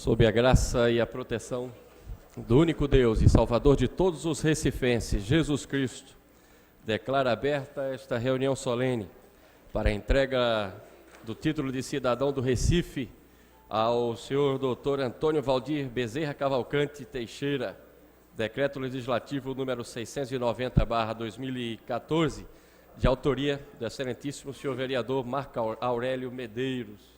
Sob a graça e a proteção do único Deus e Salvador de todos os recifenses, Jesus Cristo, declara aberta esta reunião solene para a entrega do título de cidadão do Recife ao senhor Dr. Antônio Valdir Bezerra Cavalcante Teixeira, decreto legislativo número 690/2014, de autoria do excelentíssimo senhor vereador Marco Aurélio Medeiros.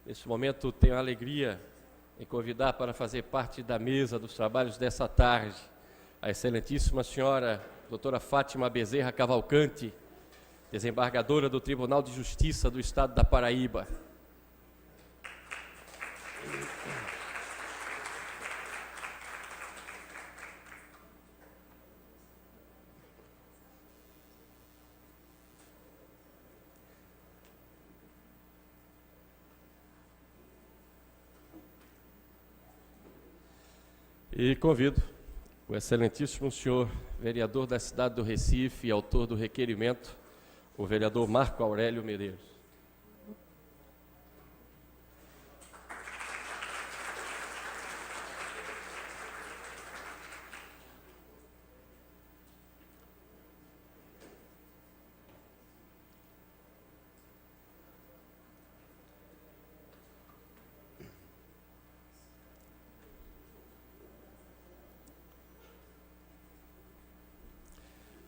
Neste momento tenho a alegria em convidar para fazer parte da mesa dos trabalhos dessa tarde a excelentíssima senhora doutora Fátima Bezerra Cavalcante, desembargadora do Tribunal de Justiça do Estado da Paraíba. E convido o excelentíssimo senhor vereador da cidade do Recife e autor do requerimento, o vereador Marco Aurélio Medeiros.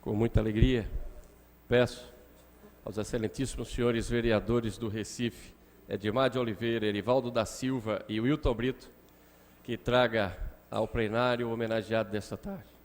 Com muita alegria, peço aos excelentíssimos senhores vereadores do Recife, Edmar de Oliveira, Erivaldo da Silva e Wilton Brito, que traga ao plenário o homenageado desta tarde.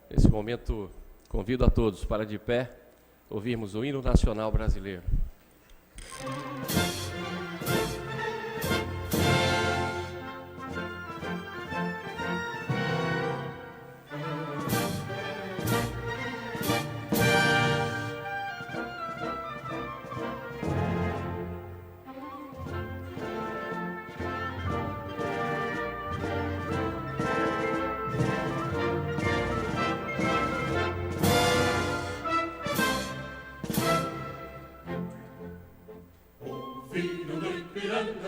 Nesse momento, convido a todos para, de pé, ouvirmos o hino nacional brasileiro.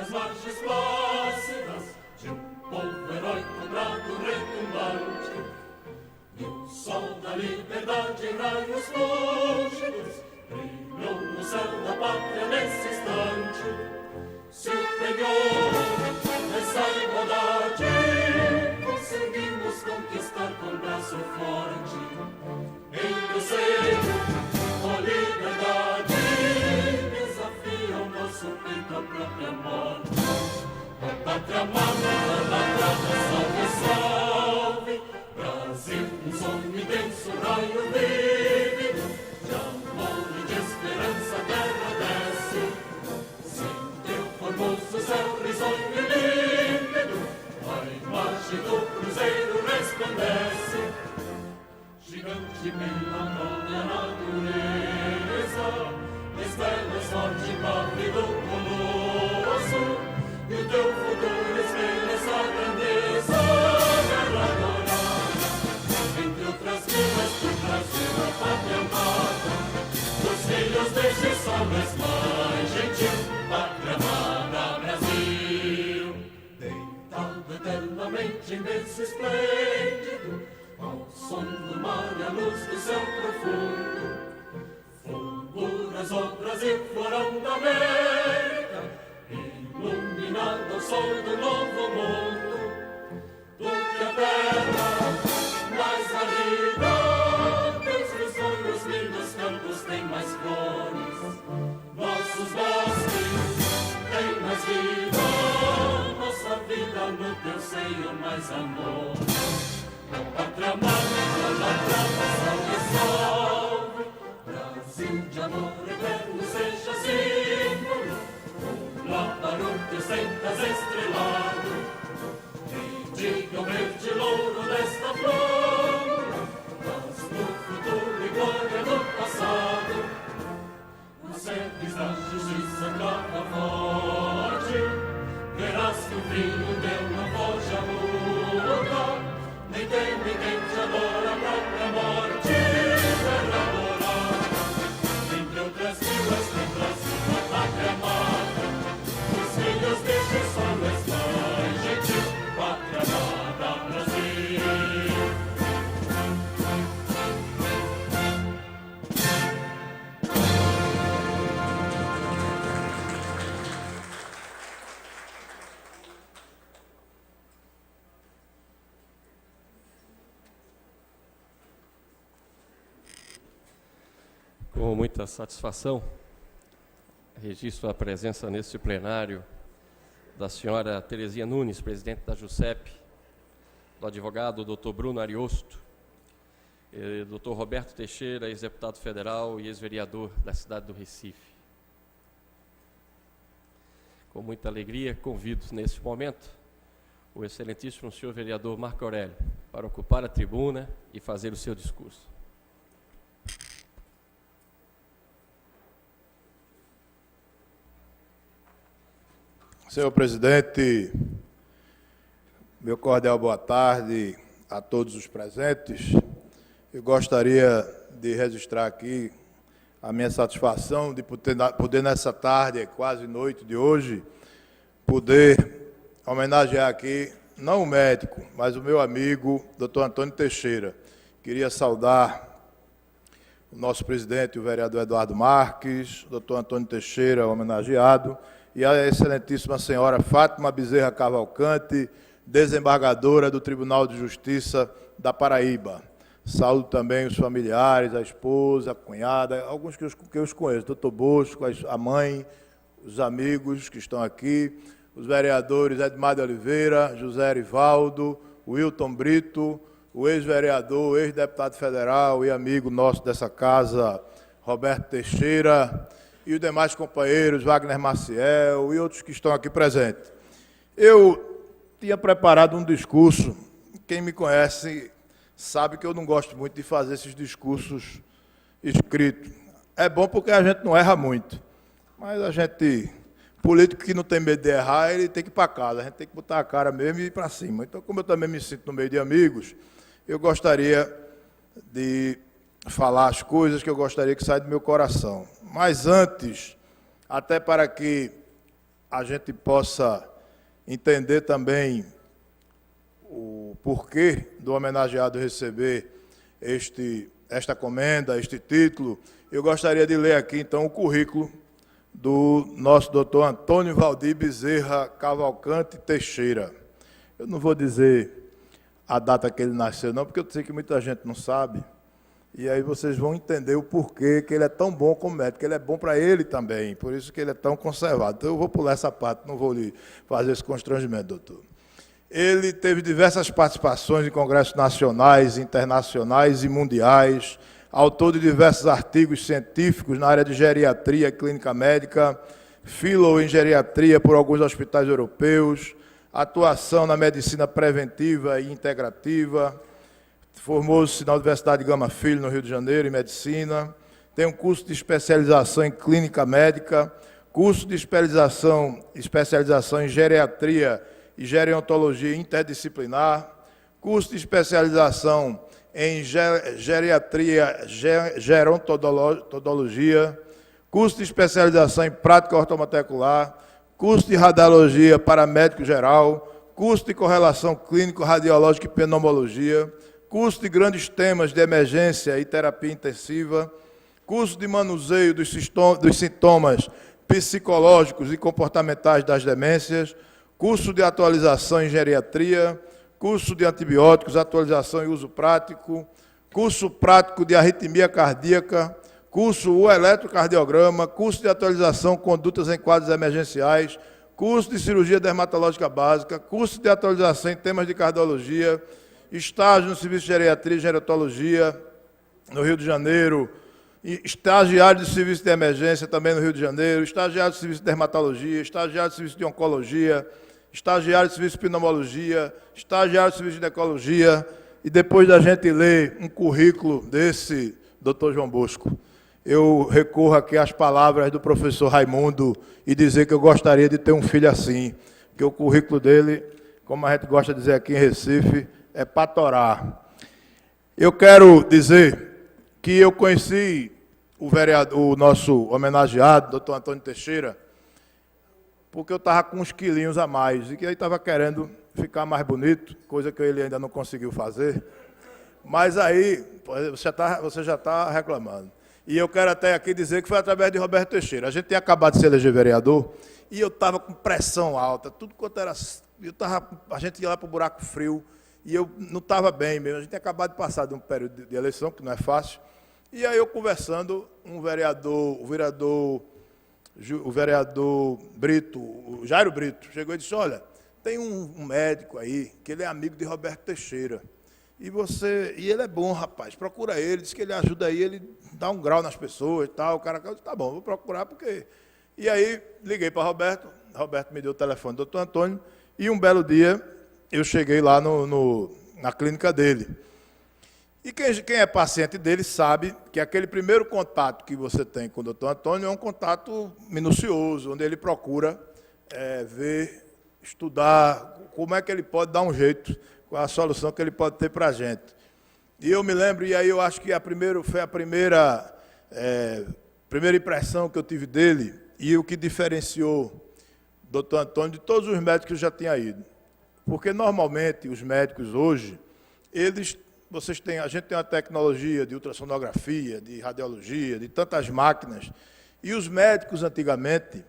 As marchas plácidas de povo herói contrado retumbante, e o sol da liberdade em raios fúlgidos brilhou no céu da pátria nesse instante. Superior essa igualdade conseguimos conquistar com braço forte. Em teu seio, ó liberdade, desafia o nosso peito a própria morte. Ó pátria amada, idolatrada, salve, salve, Brasil, um sonho intenso, raio vive, belamente imenso e esplêndido, ao som do mar e a luz do céu profundo. Fulguras o Brasil, florão da América, iluminado ao sol do novo mundo. Do que a terra mais árida, teus risonhos lindos campos têm mais flores, nossos bosques têm mais vida, nossa vida no teu seio mais amor. Pátria amada, idolatrada, salve, salve, Brasil de amor eterno seja símbolo, lá para o teu centas estrelado. Diga o verde louro desta flor, mas no futuro e glória do passado, nos serves da justiça clama forte, verás que o vinho teu não foge a luta, nem tem ninguém te adora a própria morte, terra morada, entre outras vilas tem Brasil, a pátria amada, os filhos de Jesus és mais gentil. Pátria amada, Brasil. Com muita satisfação, registro a presença neste plenário da senhora Terezinha Nunes, presidente da JUSEP, do advogado Dr. Bruno Ariosto, Dr. Roberto Teixeira, ex-deputado federal e ex-vereador da cidade do Recife. Com muita alegria, convido neste momento o excelentíssimo senhor vereador Marco Aurélio para ocupar a tribuna e fazer o seu discurso. Senhor presidente, meu cordial boa tarde a todos os presentes. Eu gostaria de registrar aqui a minha satisfação de poder nessa tarde, quase noite de hoje, poder homenagear aqui, não o médico, mas o meu amigo, Dr. Antônio Teixeira. Queria saudar o nosso presidente, o vereador Eduardo Marques, Dr. Antônio Teixeira, homenageado, e a excelentíssima senhora Fátima Bezerra Cavalcante, desembargadora do Tribunal de Justiça da Paraíba. Saúdo também os familiares, a esposa, a cunhada, alguns que eu os conheço, doutor Bosco, a mãe, os amigos que estão aqui, os vereadores Edmar de Oliveira, José Erivaldo, Wilton Brito, o ex-vereador, ex-deputado federal e amigo nosso dessa casa, Roberto Teixeira, e os demais companheiros, Wagner Maciel e outros que estão aqui presentes. Eu tinha preparado um discurso, quem me conhece sabe que eu não gosto muito de fazer esses discursos escritos. É bom porque a gente não erra muito, mas a gente, político que não tem medo de errar, ele tem que ir para casa, a gente tem que botar a cara mesmo e ir para cima. Então, como eu também me sinto no meio de amigos, eu gostaria de falar as coisas que eu gostaria que saíssem do meu coração. Mas antes, até para que a gente possa entender também o porquê do homenageado receber esta comenda, este título, eu gostaria de ler aqui, então, o currículo do nosso doutor Antônio Valdir Bezerra Cavalcante Teixeira. Eu não vou dizer a data que ele nasceu, não, porque eu sei que muita gente não sabe, e aí vocês vão entender o porquê que ele é tão bom como médico, que ele é bom para ele também, por isso que ele é tão conservado. Então, eu vou pular essa parte, não vou lhe fazer esse constrangimento, doutor. Ele teve diversas participações em congressos nacionais, internacionais e mundiais, autor de diversos artigos científicos na área de geriatria e clínica médica, fellow em geriatria por alguns hospitais europeus, atuação na medicina preventiva e integrativa, formou-se na Universidade Gama Filho, no Rio de Janeiro, em medicina, tem um curso de especialização em clínica médica, curso de especialização em geriatria e gerontologia interdisciplinar, curso de especialização em geriatria, gerontologia, curso de especialização em prática ortomolecular, curso de radiologia para médico geral, curso de correlação clínico, radiológica e pneumologia, curso de grandes temas de emergência e terapia intensiva, curso de manuseio dos sintomas psicológicos e comportamentais das demências, curso de atualização em geriatria, curso de antibióticos, atualização e uso prático, curso prático de arritmia cardíaca, curso eletrocardiograma, curso de atualização condutas em quadros emergenciais, curso de cirurgia dermatológica básica, curso de atualização em temas de cardiologia, estágio no serviço de geriatria e gerontologia no Rio de Janeiro, estagiário de serviço de emergência também no Rio de Janeiro, estagiário de serviço de dermatologia, estagiário de serviço de oncologia, estagiário de serviço de pneumologia, estagiário de serviço de ecologia, e depois da gente ler um currículo desse Dr. João Bosco, eu recorro aqui às palavras do professor Raimundo e dizer que eu gostaria de ter um filho assim, porque o currículo dele, como a gente gosta de dizer aqui em Recife, é para torar. Eu quero dizer que eu conheci o nosso homenageado, doutor Antônio Teixeira, porque eu estava com uns quilinhos a mais, e que ele estava querendo ficar mais bonito, coisa que ele ainda não conseguiu fazer. Mas aí, você já está reclamando. E eu quero até aqui dizer que foi através de Roberto Teixeira. A gente tinha acabado de se eleger vereador, e eu estava com pressão alta, tudo quanto era... a gente ia lá para o buraco frio, e eu não estava bem mesmo. A gente tinha acabado de passar de um período de eleição, que não é fácil. E aí eu conversando, o vereador Brito, o Jairo Brito, chegou e disse, olha, tem um médico aí, que ele é amigo de Roberto Teixeira, e ele é bom, rapaz, procura ele, diz que ele ajuda aí, ele dá um grau nas pessoas e tal, o cara, tá bom, vou procurar, porque... E aí, liguei para Roberto me deu o telefone do doutor Antônio, e um belo dia, eu cheguei lá na clínica dele. E quem é paciente dele sabe que aquele primeiro contato que você tem com o doutor Antônio é um contato minucioso, onde ele procura ver, estudar, como é que ele pode dar um jeito, qual a solução que ele pode ter para a gente. E eu me lembro, e aí eu acho que foi a primeira impressão que eu tive dele, e o que diferenciou o doutor Antônio de todos os médicos que eu já tinha ido. Porque, normalmente, os médicos hoje, a gente tem uma tecnologia de ultrassonografia, de radiologia, de tantas máquinas, e os médicos antigamente,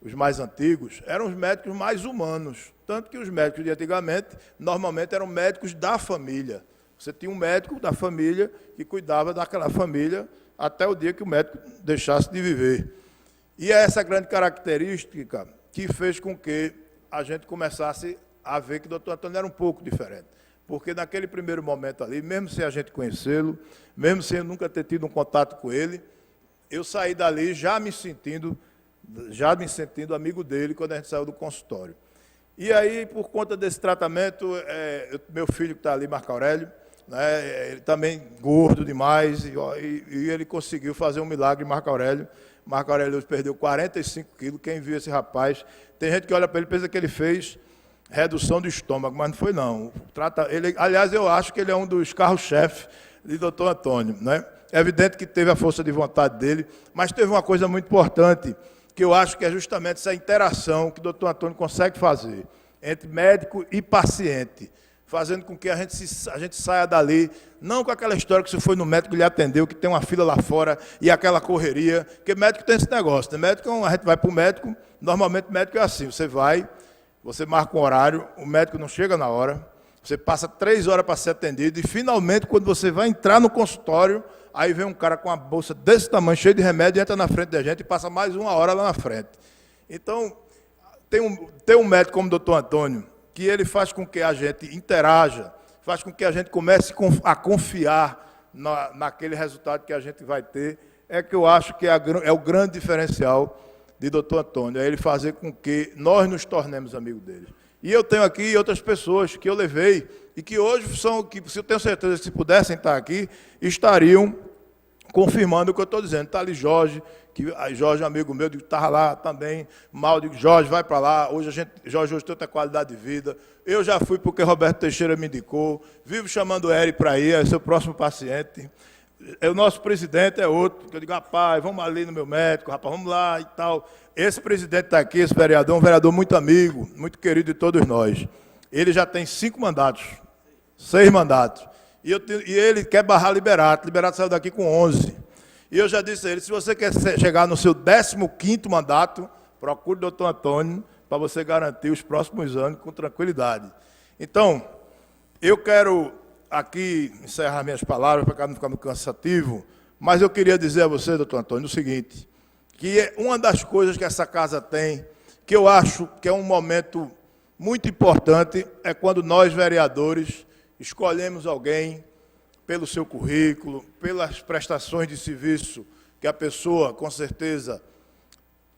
os mais antigos, eram os médicos mais humanos, tanto que os médicos de antigamente, normalmente, eram médicos da família. Você tinha um médico da família que cuidava daquela família até o dia que o médico deixasse de viver. E é essa grande característica que fez com que a gente começasse a ver que o doutor Antônio era um pouco diferente. Porque naquele primeiro momento ali, mesmo sem a gente conhecê-lo, mesmo sem eu nunca ter tido um contato com ele, eu saí dali já me sentindo amigo dele quando a gente saiu do consultório. E aí, por conta desse tratamento, meu filho que está ali, Marco Aurélio, né, ele também gordo demais, e ele conseguiu fazer um milagre, Marco Aurélio. Marco Aurélio hoje perdeu 45 quilos, quem viu esse rapaz, tem gente que olha para ele e pensa que ele fez redução do estômago, mas não foi não. Aliás, eu acho que ele é um dos carros-chefe de doutor Antônio, né? É evidente que teve a força de vontade dele, mas teve uma coisa muito importante, que eu acho que é justamente essa interação que o doutor Antônio consegue fazer entre médico e paciente, fazendo com que a gente saia dali, não com aquela história que você foi no médico e lhe atendeu, que tem uma fila lá fora e aquela correria, porque médico tem esse negócio, né? Médico, a gente vai para o médico, normalmente médico é assim, você marca um horário, o médico não chega na hora, você passa 3 horas para ser atendido e, finalmente, quando você vai entrar no consultório, aí vem um cara com uma bolsa desse tamanho, cheio de remédio, entra na frente da gente e passa mais 1 hora lá na frente. Então, tem um médico como o doutor Antônio, que ele faz com que a gente interaja, faz com que a gente comece a confiar naquele resultado que a gente vai ter, é que eu acho que é o grande diferencial de doutor Antônio, é ele fazer com que nós nos tornemos amigos dele. E eu tenho aqui outras pessoas que eu levei e que hoje se eu tenho certeza que se pudessem estar aqui, estariam confirmando o que eu estou dizendo. Está ali Jorge, Jorge é amigo meu, estava lá também, mal, digo, Jorge, vai para lá, Jorge hoje tem outra qualidade de vida, eu já fui porque Roberto Teixeira me indicou, vivo chamando o Eri para ir, é seu próximo paciente. O nosso presidente é outro, que eu digo, rapaz, vamos ali no meu médico, rapaz, vamos lá e tal. Esse presidente está aqui, esse vereador, um vereador muito amigo, muito querido de todos nós. Ele já tem 5 mandatos, 6 mandatos. E ele quer barrar Liberato. Liberato saiu daqui com 11. E eu já disse a ele, se você quer chegar no seu 15º mandato, procure o doutor Antônio para você garantir os próximos anos com tranquilidade. Então, eu quero aqui encerrar minhas palavras para não ficar muito cansativo, mas eu queria dizer a você, doutor Antônio, o seguinte, que uma das coisas que essa casa tem, que eu acho que é um momento muito importante, é quando nós, vereadores, escolhemos alguém pelo seu currículo, pelas prestações de serviço que a pessoa, com certeza,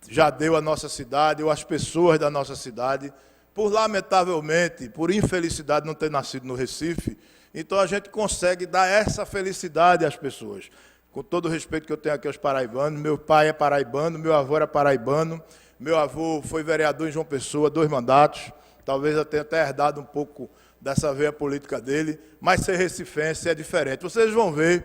já deu à nossa cidade, ou às pessoas da nossa cidade, por, lamentavelmente, por infelicidade, não ter nascido no Recife. Então, a gente consegue dar essa felicidade às pessoas. Com todo o respeito que eu tenho aqui aos paraibanos, meu pai é paraibano, meu avô era paraibano, meu avô foi vereador em João Pessoa, 2 mandatos, talvez eu tenha até herdado um pouco dessa veia política dele, mas ser recifense é diferente. Vocês vão ver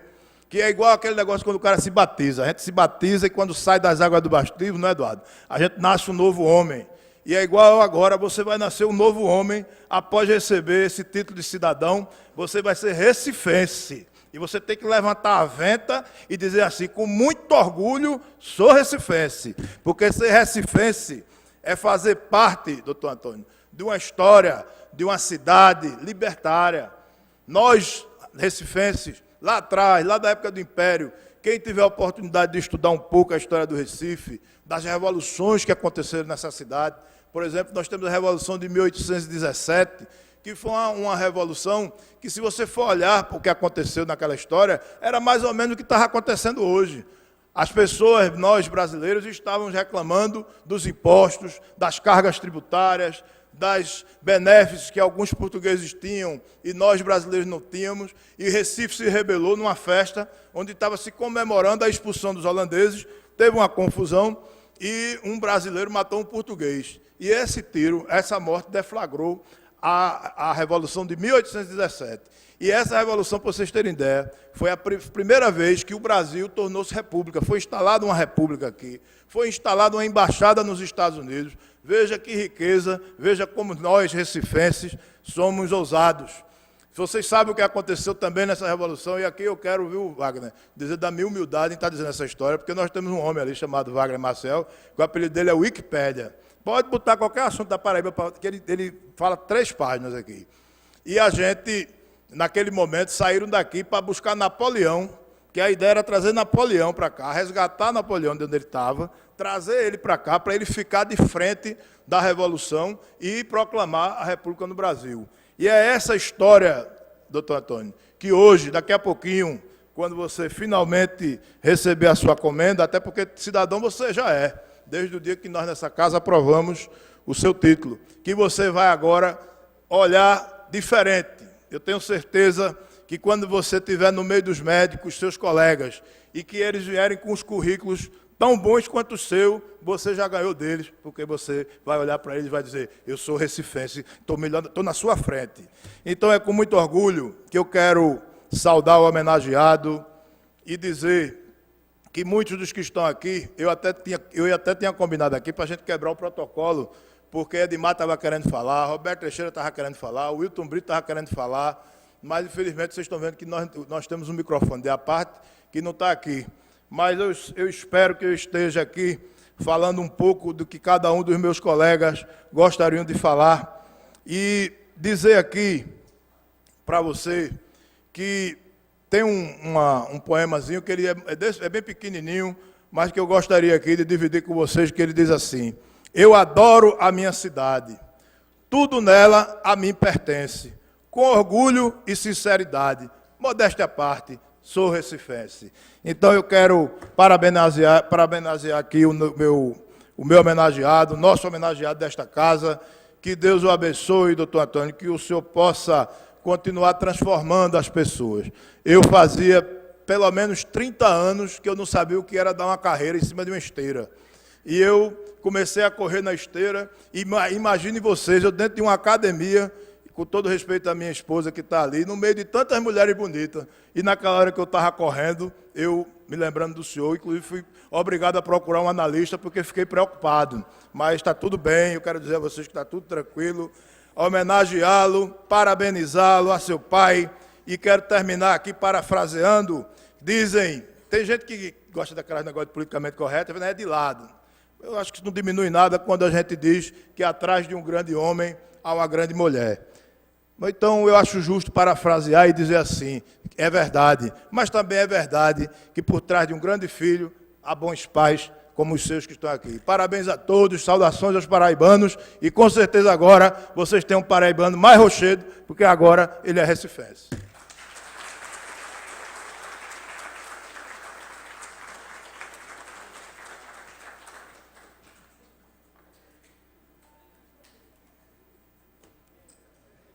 que é igual aquele negócio quando o cara se batiza. A gente se batiza e quando sai das águas do batismo, não é, Eduardo? A gente nasce um novo homem. E é igual agora, você vai nascer um novo homem, após receber esse título de cidadão, você vai ser recifense. E você tem que levantar a venta e dizer assim, com muito orgulho, sou recifense. Porque ser recifense é fazer parte, doutor Antônio, de uma história, de uma cidade libertária. Nós, recifenses, lá atrás, lá da época do Império, quem tiver a oportunidade de estudar um pouco a história do Recife, das revoluções que aconteceram nessa cidade, por exemplo, nós temos a Revolução de 1817, que foi uma revolução que, se você for olhar para o que aconteceu naquela história, era mais ou menos o que estava acontecendo hoje. As pessoas, nós brasileiros, estávamos reclamando dos impostos, das cargas tributárias, das benefícios que alguns portugueses tinham e nós brasileiros não tínhamos, e Recife se rebelou numa festa onde estava se comemorando a expulsão dos holandeses, teve uma confusão e um brasileiro matou um português. E esse tiro, essa morte deflagrou a Revolução de 1817. E essa revolução, para vocês terem ideia, foi a primeira vez que o Brasil tornou-se república. Foi instalada uma república aqui, foi instalada uma embaixada nos Estados Unidos. Veja que riqueza, veja como nós, recifenses, somos ousados. Vocês sabem o que aconteceu também nessa revolução, e aqui eu quero, viu, Wagner, dizer da minha humildade em estar dizendo essa história, porque nós temos um homem ali chamado Wagner Marcel, que o apelido dele é Wikipédia. Pode botar qualquer assunto da Paraíba, que ele fala 3 páginas aqui. E a gente, naquele momento, saíram daqui para buscar Napoleão, que a ideia era trazer Napoleão para cá, resgatar Napoleão de onde ele estava, trazer ele para cá, para ele ficar de frente da Revolução e proclamar a República no Brasil. E é essa história, doutor Antônio, que hoje, daqui a pouquinho, quando você finalmente receber a sua comenda, até porque cidadão você já é, desde o dia que nós nessa casa aprovamos o seu título, que você vai agora olhar diferente. Eu tenho certeza que quando você estiver no meio dos médicos, seus colegas, e que eles vierem com os currículos tão bons quanto o seu, você já ganhou deles, porque você vai olhar para eles e vai dizer, eu sou recifense, estou na sua frente. Então é com muito orgulho que eu quero saudar o homenageado e dizer que muitos dos que estão aqui, eu até tinha combinado aqui para a gente quebrar o protocolo, porque Edmar estava querendo falar, Roberto Teixeira estava querendo falar, o Wilton Brito estava querendo falar, mas infelizmente vocês estão vendo que nós temos um microfone de à parte que não está aqui. Mas eu espero que eu esteja aqui falando um pouco do que cada um dos meus colegas gostariam de falar e dizer aqui para você que tem um poemazinho que ele é bem pequenininho, mas que eu gostaria aqui de dividir com vocês, que ele diz assim: eu adoro a minha cidade, tudo nela a mim pertence, com orgulho e sinceridade, modéstia à parte, sou recifense. Então eu quero parabenizar aqui o meu homenageado, nosso homenageado desta casa, que Deus o abençoe, doutor Antônio, que o senhor possa continuar transformando as pessoas. Eu fazia pelo menos 30 anos que eu não sabia o que era dar uma carreira em cima de uma esteira. E eu comecei a correr na esteira, e imagine vocês, eu dentro de uma academia, com todo respeito à minha esposa que está ali, no meio de tantas mulheres bonitas, e naquela hora que eu estava correndo, eu, me lembrando do senhor, inclusive fui obrigado a procurar um analista, porque fiquei preocupado. Mas está tudo bem, eu quero dizer a vocês que está tudo tranquilo. homenageá-lo, parabenizá-lo a seu pai, e quero terminar aqui parafraseando. Dizem, tem gente que gosta daquelas negócio de politicamente correto, é de lado. Eu acho que isso não diminui nada quando a gente diz que atrás de um grande homem há uma grande mulher. Então, eu acho justo parafrasear e dizer assim, é verdade, mas também é verdade que por trás de um grande filho há bons pais como os seus que estão aqui. Parabéns a todos, saudações aos paraibanos, e com certeza agora vocês têm um paraibano mais rochedo, porque agora ele é recifense.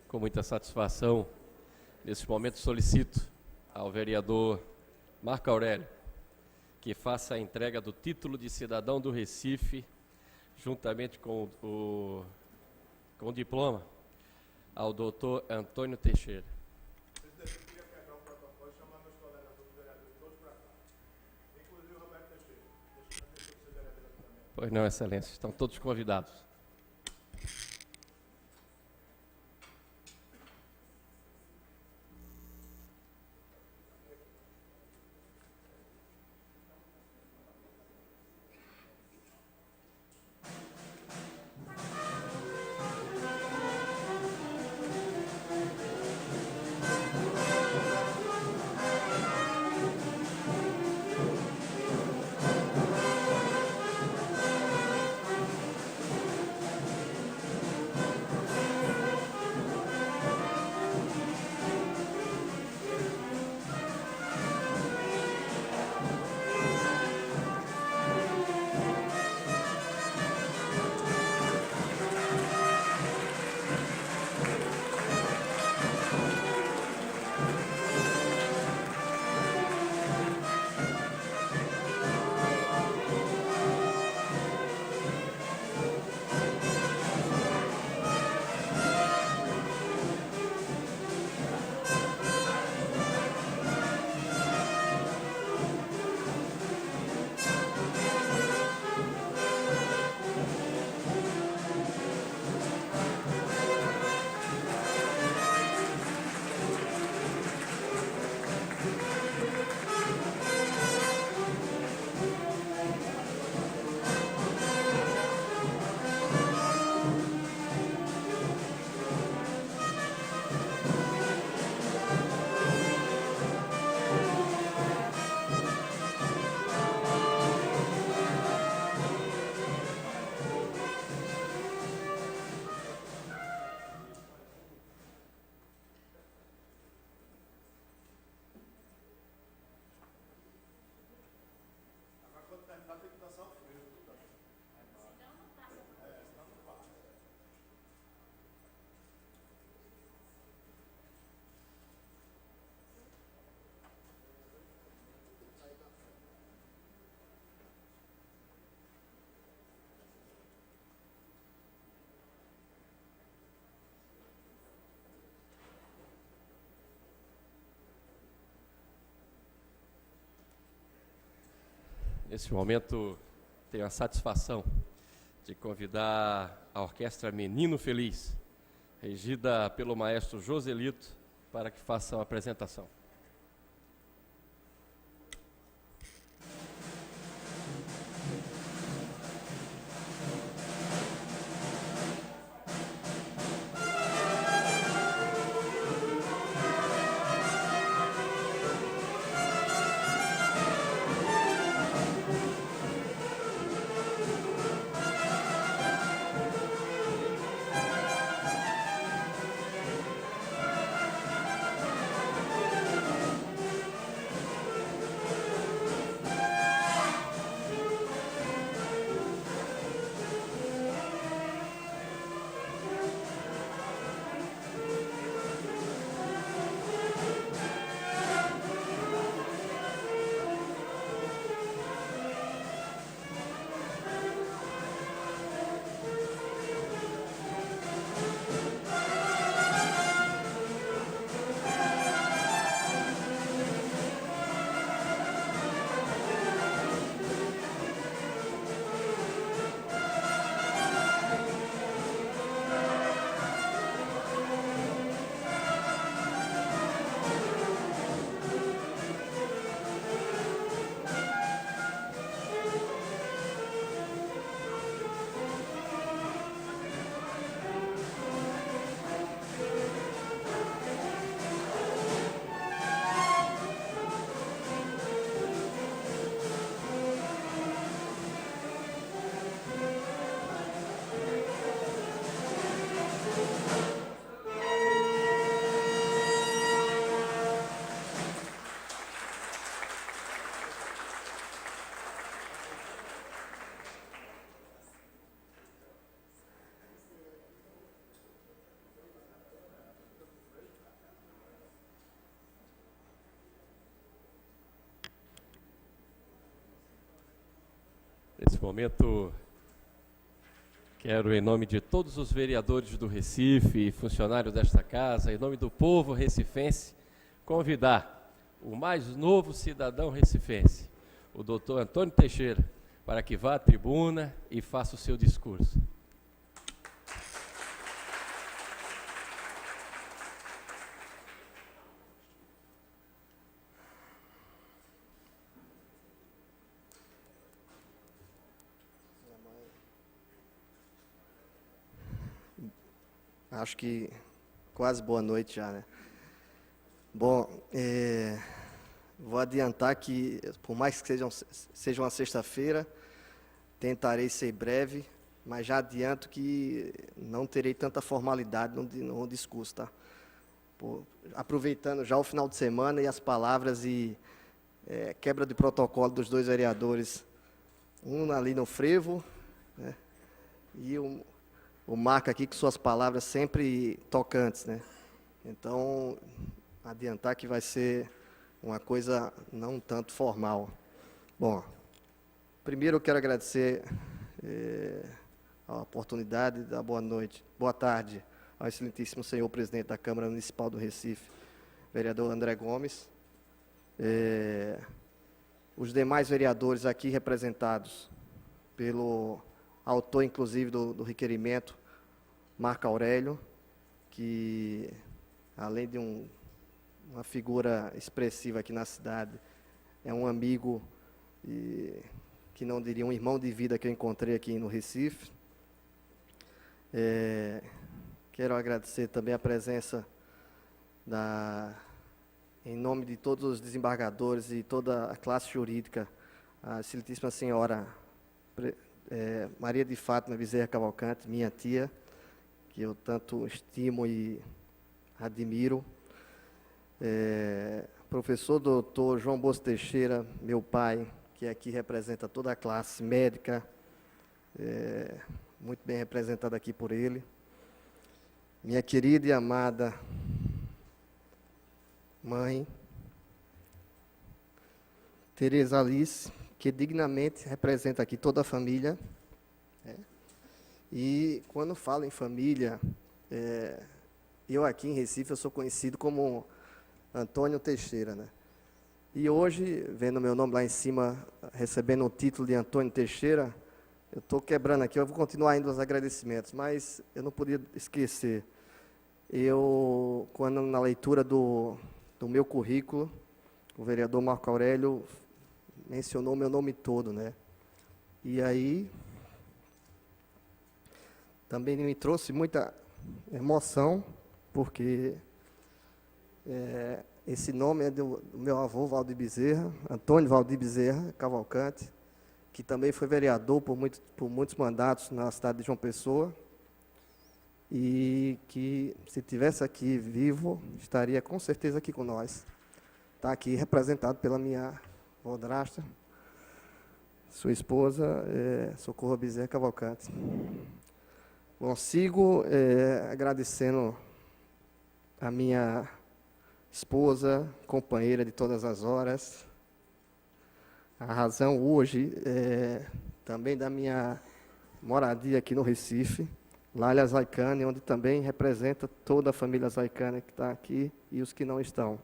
Com muita satisfação, nesse momento solicito ao vereador Marco Aurélio que faça a entrega do título de cidadão do Recife, juntamente com o diploma, ao doutor Antônio Teixeira. Presidente, eu queria quebrar o protocolo e chamar meus colegas vereadores todos para cá, inclusive o Roberto Teixeira. Deixa eu ser vereador aqui também. Pois não, excelência, estão todos convidados. Nesse momento, tenho a satisfação de convidar a Orquestra Menino Feliz, regida pelo maestro Joselito, para que faça a apresentação. Nesse momento, quero, em nome de todos os vereadores do Recife, funcionários desta casa, em nome do povo recifense, convidar o mais novo cidadão recifense, o doutor Antônio Teixeira, para que vá à tribuna e faça o seu discurso. Acho que quase boa noite já, né? Bom, vou adiantar que, por mais que seja uma sexta-feira, tentarei ser breve, mas já adianto que não terei tanta formalidade no discurso, tá? Aproveitando já o final de semana e as palavras e quebra de protocolo dos dois vereadores, um ali no frevo, né? E o Marco aqui com suas palavras sempre tocantes, né? Então, adiantar que vai ser uma coisa não tanto formal. Bom, primeiro eu quero agradecer a oportunidade da boa noite, boa tarde ao excelentíssimo senhor presidente da Câmara Municipal do Recife, vereador André Gomes, os demais vereadores aqui representados pelo autor, inclusive, do requerimento, Marco Aurélio, que, além de uma figura expressiva aqui na cidade, é um amigo, que não diria um irmão de vida que eu encontrei aqui no Recife. Quero agradecer também a presença, em nome de todos os desembargadores e toda a classe jurídica, a excelentíssima senhora Maria de Fátima Bezerra Cavalcante, minha tia, que eu tanto estimo e admiro. Professor doutor João Bosco Teixeira, meu pai, que aqui representa toda a classe médica, muito bem representado aqui por ele. Minha querida e amada mãe, Tereza Alice, que dignamente representa aqui toda a família. E quando falo em família, eu aqui em Recife, eu sou conhecido como Antônio Teixeira, né? E hoje, vendo meu nome lá em cima, recebendo o título de Antônio Teixeira, eu estou quebrando aqui, eu vou continuar indo aos agradecimentos, mas eu não podia esquecer. Quando na leitura do meu currículo, o vereador Marco Aurélio mencionou meu nome todo, né? E aí também me trouxe muita emoção, porque esse nome é do meu avô, Valdir Bezerra, Antônio Valdir Bezerra Cavalcante, que também foi vereador por muitos mandatos na cidade de João Pessoa, e que, se estivesse aqui vivo, estaria com certeza aqui com nós. Está aqui representado pela minha vodrasta, sua esposa, Socorro Bezerra Cavalcante. Bom, sigo agradecendo a minha esposa, companheira de todas as horas, a razão hoje também da minha moradia aqui no Recife, Lália Zaicane, onde também representa toda a família Zaicane que está aqui e os que não estão.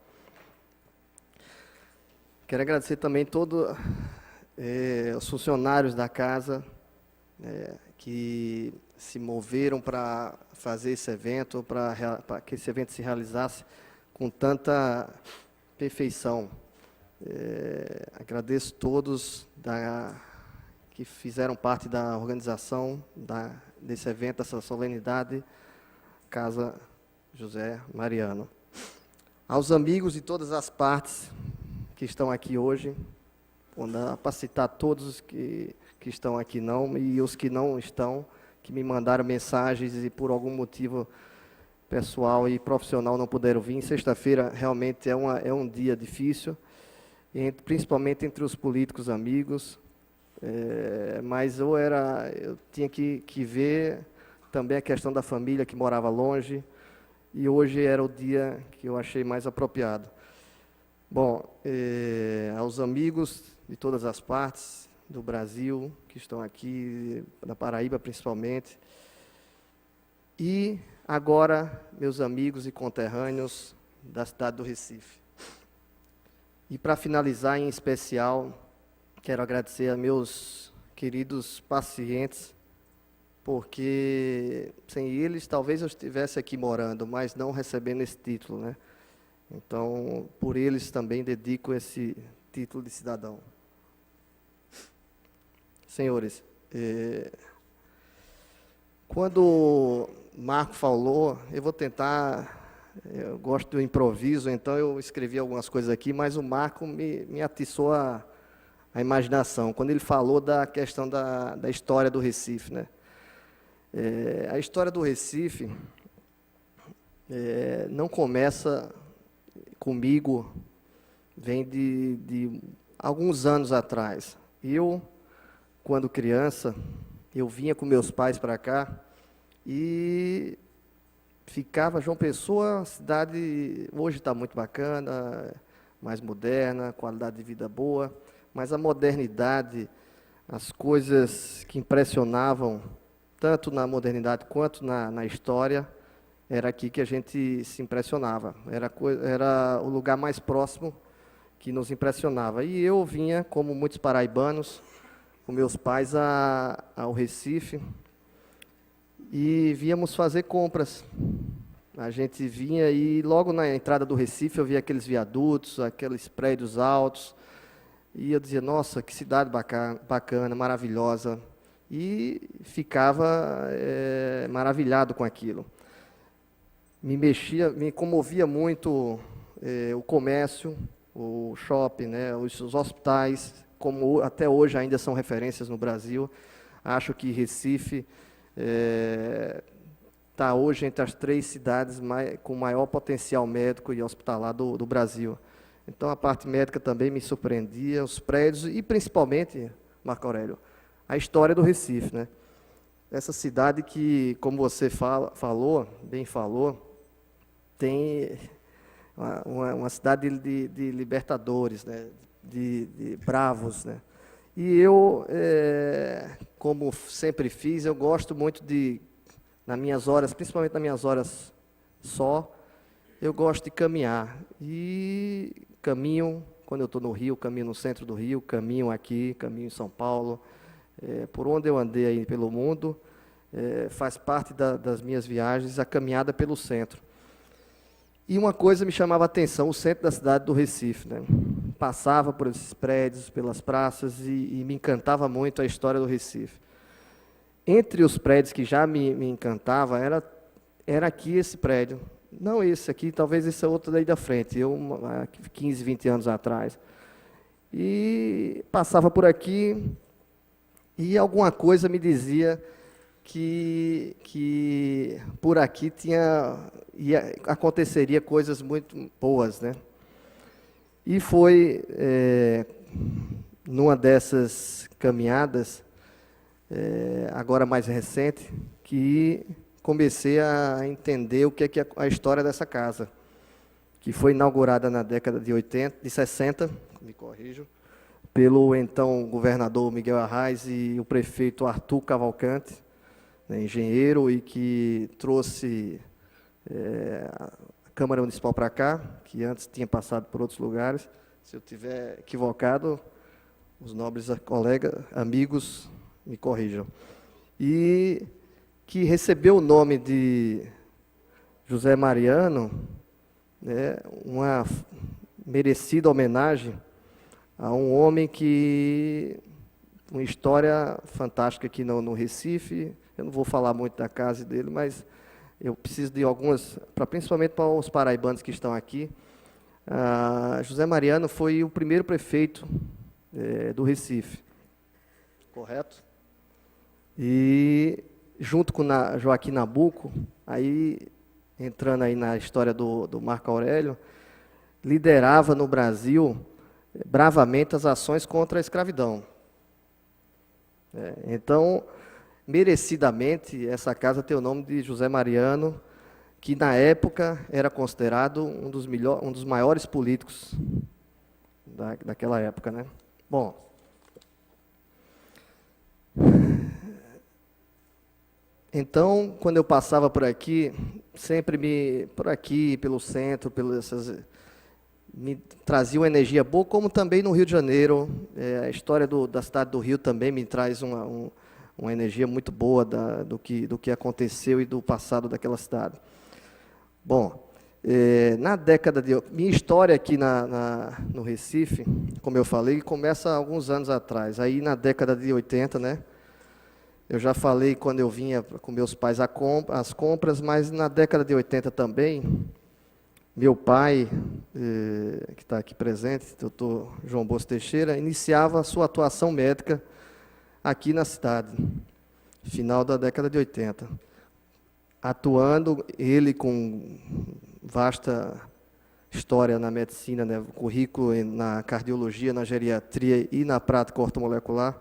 Quero agradecer também todos os funcionários da casa que se moveram para fazer esse evento, para que esse evento se realizasse com tanta perfeição. Agradeço todos que fizeram parte da organização desse evento, dessa solenidade, Casa José Mariano. Aos amigos de todas as partes que estão aqui hoje, para citar todos os que estão aqui e os que não estão, que me mandaram mensagens e por algum motivo pessoal e profissional não puderam vir. Sexta-feira realmente é um dia difícil, principalmente entre os políticos amigos, mas eu tinha que ver também a questão da família que morava longe, e hoje era o dia que eu achei mais apropriado. Bom, aos amigos de todas as partes, do Brasil, que estão aqui, da Paraíba principalmente. E agora, meus amigos e conterrâneos da cidade do Recife. E para finalizar, em especial, quero agradecer a meus queridos pacientes, porque sem eles talvez eu estivesse aqui morando, mas não recebendo esse título, né? Então, por eles também dedico esse título de cidadão. Senhores, quando Marco falou, eu vou tentar, eu gosto do improviso, então eu escrevi algumas coisas aqui, mas o Marco me atiçou a imaginação, quando ele falou da questão da história do Recife, né? A história do Recife não começa comigo, vem de alguns anos atrás. Eu, quando criança, eu vinha com meus pais para cá e ficava João Pessoa, cidade, hoje está muito bacana, mais moderna, qualidade de vida boa, mas a modernidade, as coisas que impressionavam, tanto na modernidade quanto na história, era aqui que a gente se impressionava. Era o lugar mais próximo que nos impressionava. E eu vinha, como muitos paraibanos, com meus pais ao Recife, e víamos fazer compras. A gente vinha e logo na entrada do Recife eu via aqueles viadutos, aqueles prédios altos, e eu dizia, nossa, que cidade bacana, maravilhosa. E ficava maravilhado com aquilo. Me comovia muito o comércio, o shopping, né, os hospitais, como até hoje ainda são referências no Brasil. Acho que Recife está hoje entre as 3 cidades com maior potencial médico e hospitalar do Brasil. Então, a parte médica também me surpreendia, os prédios e, principalmente, Marco Aurélio, a história do Recife, né? Essa cidade que, como você bem falou, tem uma cidade de libertadores, né? De bravos, né? E eu, como sempre fiz, eu gosto muito nas minhas horas, principalmente nas minhas horas eu gosto de caminhar. E caminho, quando eu estou no Rio, caminho no centro do Rio, caminho aqui, caminho em São Paulo, por onde eu andei aí pelo mundo, faz parte das minhas viagens a caminhada pelo centro. E uma coisa me chamava a atenção, o centro da cidade do Recife, né? Passava por esses prédios, pelas praças, e me encantava muito a história do Recife. Entre os prédios que já me encantava, era aqui esse prédio. Não esse aqui, talvez esse outro daí da frente, há 15, 20 anos atrás. E passava por aqui, e alguma coisa me dizia que por aqui aconteceria coisas muito boas, né? E foi numa dessas caminhadas, agora mais recente, que comecei a entender o que é a história dessa casa, que foi inaugurada na década de 60, me corrijo, pelo então governador Miguel Arraes e o prefeito Arthur Cavalcante, né, engenheiro, e que trouxe a Câmara Municipal para cá, que antes tinha passado por outros lugares. Se eu estiver equivocado, os nobres colegas, amigos, me corrijam. E que recebeu o nome de José Mariano, né, uma merecida homenagem a um homem uma história fantástica aqui no Recife. Eu não vou falar muito da casa dele, mas eu preciso de algumas, principalmente para os paraibanos que estão aqui. José Mariano foi o primeiro prefeito do Recife, correto? E junto com Joaquim Nabuco, aí entrando aí na história do Marco Aurélio, liderava no Brasil bravamente as ações contra a escravidão. Então, merecidamente, essa casa tem o nome de José Mariano, que na época era considerado um dos maiores políticos daquela época, né? Bom, Então, quando eu passava por aqui, por aqui, pelo centro, me trazia uma energia boa, como também no Rio de Janeiro. A história da cidade do Rio também me traz uma energia muito boa do que aconteceu e do passado daquela cidade. Bom, na década de... Minha história aqui no Recife, como eu falei, começa há alguns anos atrás. Aí, na década de 80, né? Eu já falei quando eu vinha com meus pais às compras, mas na década de 80 também, meu pai, que está aqui presente, doutor João Bosco Teixeira, iniciava a sua atuação médica aqui na cidade, final da década de 80. Atuando, ele com vasta história na medicina, né, currículo na cardiologia, na geriatria e na prática ortomolecular,